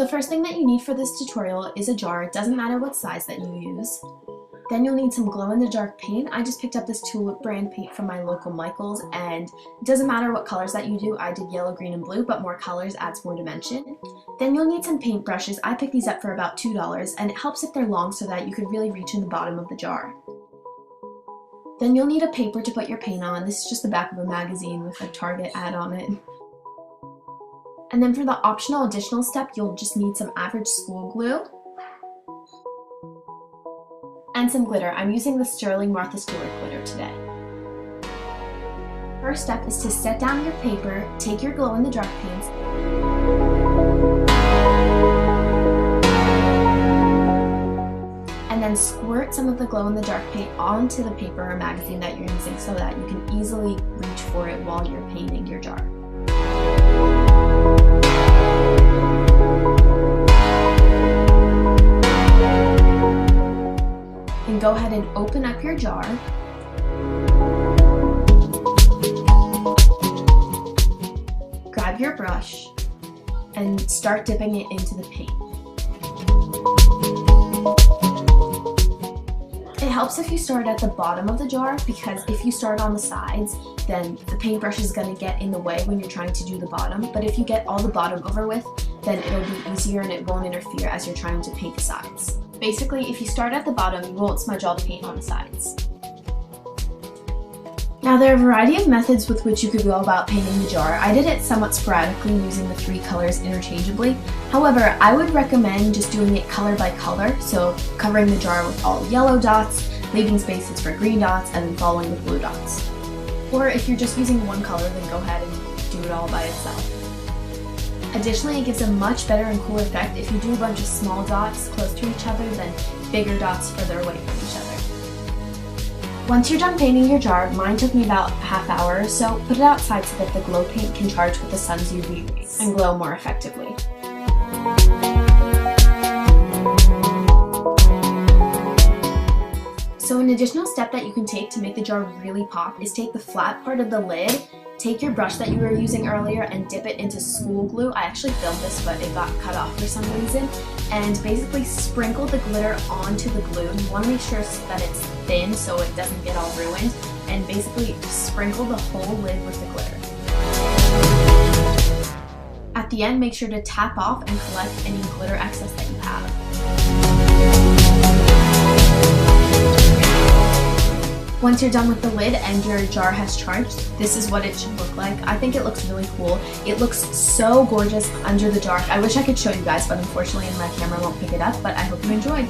The first thing that you need for this tutorial is a jar. It doesn't matter what size that you use. Then you'll need some glow-in-the-dark paint. I just picked up this Tulip brand paint from my local Michaels, and it doesn't matter what colors that you do. I did yellow, green, and blue, but more colors adds more dimension. Then you'll need some paint brushes. I picked these up for about $2, and it helps if they're long so that you can really reach in the bottom of the jar. Then you'll need a paper to put your paint on. This is just the back of a magazine with a Target ad on it. And then for the optional additional step, you'll just need some average school glue and some glitter. I'm using the Sterling Martha Stewart glitter today. First step is to set down your paper, take your glow-in-the-dark paints, and then squirt some of the glow-in-the-dark paint onto the paper or magazine that you're using so that you can easily reach for it while you're painting your jar. And go ahead and open up your jar. Grab your brush and start dipping it into the paint. It helps if you start at the bottom of the jar, because if you start on the sides, then the paintbrush is going to get in the way when you're trying to do the bottom. But if you get all the bottom over with, then it'll be easier and it won't interfere as you're trying to paint the sides. Basically, if you start at the bottom, you won't smudge all the paint on the sides. Now, there are a variety of methods with which you could go about painting the jar. I did it somewhat sporadically using the 3 colors interchangeably. However, I would recommend just doing it color by color, so covering the jar with all yellow dots, leaving spaces for green dots, and then following with blue dots. Or if you're just using one color, then go ahead and do it all by itself. Additionally, it gives a much better and cooler effect if you do a bunch of small dots close to each other than bigger dots further away from each other. Once you're done painting your jar, mine took me about a half hour or so, put it outside so that the glow paint can charge with the sun's UV rays and glow more effectively. So an additional step that you can take to make the jar really pop is take the flat part of the lid, take your brush that you were using earlier and dip it into school glue. I actually filmed this, but it got cut off for some reason. And basically sprinkle the glitter onto the glue. You want to make sure that it's thin so it doesn't get all ruined. And basically sprinkle the whole lid with the glitter. At the end, make sure to tap off and collect any glitter excess that you have. Once you're done with the lid and your jar has charged, this is what it should look like. I think it looks really cool. It looks so gorgeous under the jar. I wish I could show you guys, but unfortunately my camera won't pick it up, but I hope you enjoyed.